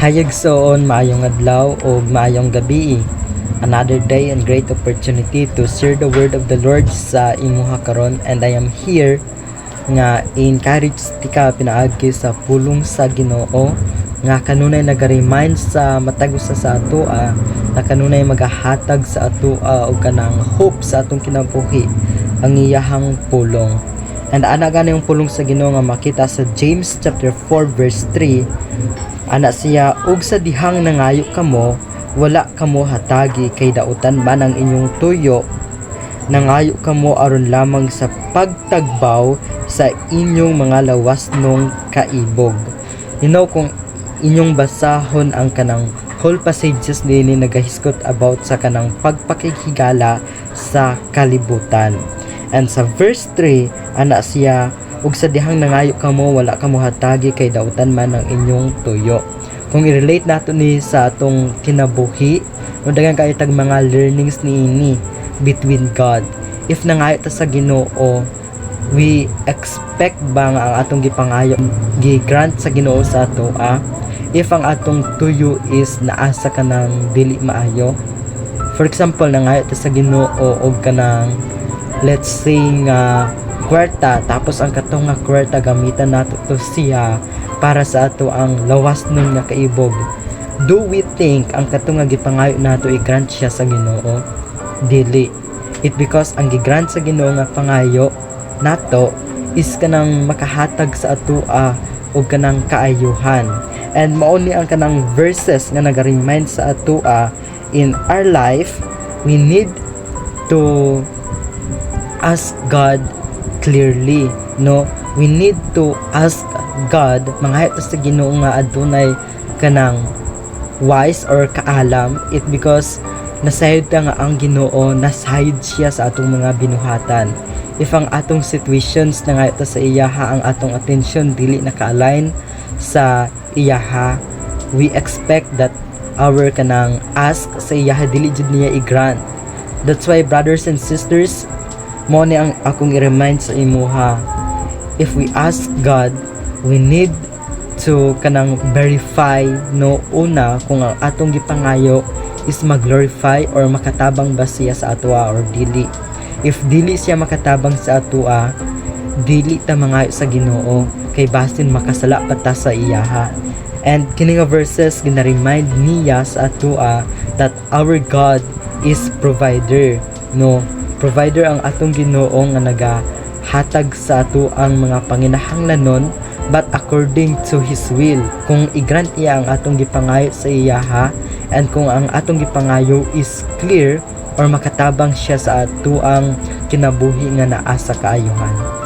Hayagsoon maayong adlaw o maayong gabi. Another day and great opportunity to share the word of the Lord sa imuha karon, and I am here nga encourage tika pinaagi sa pulong sa Ginoo nga kanunay naga-remind sa matag usa sa ato na kanunay magahatag sa ato og kanang hope sa atong kinabuhi ang iyahang pulong. And ana gani yung pulong sa Ginoo nga makita sa James chapter 4 verse 3. Ana siya, ug sa dihang nangayo kamo, wala kamo hatagi kay dautan man ang inyong tuyo. Nangayo kamo aron lamang sa pagtagbaw sa inyong mga lawas nung kaibog. You know, kung inyong basahon ang kanang whole passages nini nagahiskot about sa kanang pagpakikigala sa kalibutan. And sa verse 3, ana siya, ug sa dihang nangayo kamo, wala kamo hatagi kay dautan man ang inyong tuyo. Kung i-relate nato ni sa atong kinabuhi, no daghang kay tag mga learnings niini between God. If nangayo ta sa Ginoo, we expect ba nga ang atong gipangayo gi-grant sa Ginoo sa ato if ang atong tuyo is naasa ka ng dili maayo. For example, nangayo ta sa Ginoo og kanang let's say nga kwarta, tapos ang katong nga kwarta gamitan nato to siya para sa ato ang lawas nun nga kaibog. Do we think ang katong nga gipangayo nato i-grant siya sa Ginoo? Dili. It because ang gi-grant sa Ginoo nga pangayo nato is kanang makahatag sa ato og kanang kaayuhan. And mao ni ang kanang verses nga naga-remind sa ato in our life, we need to ask God clearly, no? We need to ask God, mangayat sa Ginoo nga adunay kanang wise or kaalam, it because nasayod ta nga ang Ginoo, nasayod siya sa atong mga binuhatan. If ang atong situations nangayat sa iyaha, ang atong attention dili naka-align sa iyaha, we expect that our kanang ask sa iyaha dili jud niya i-grant. That's why, brothers and sisters, mo ni ang akong i-remind sa imuha, if we ask God, we need to kanang verify no una kung ang atong gipangayo is mag-glorify or makatabang ba siya sa atua or dili. If dili siya makatabang sa atua, dili ta mangayo sa Ginoo, kay basin makasala pa ta sa iyaha. And kining verses gina-remind niya sa atua that our God is provider, no? Provider ang atong Ginoo nga nagahatag sa ato ang mga panginahanglanon, but according to His will. Kung i-grant iya ang atong gipangayo sa iyaha, and kung ang atong gipangayo is clear or makatabang siya sa ato ang kinabuhi nga naa sa kaayuhan.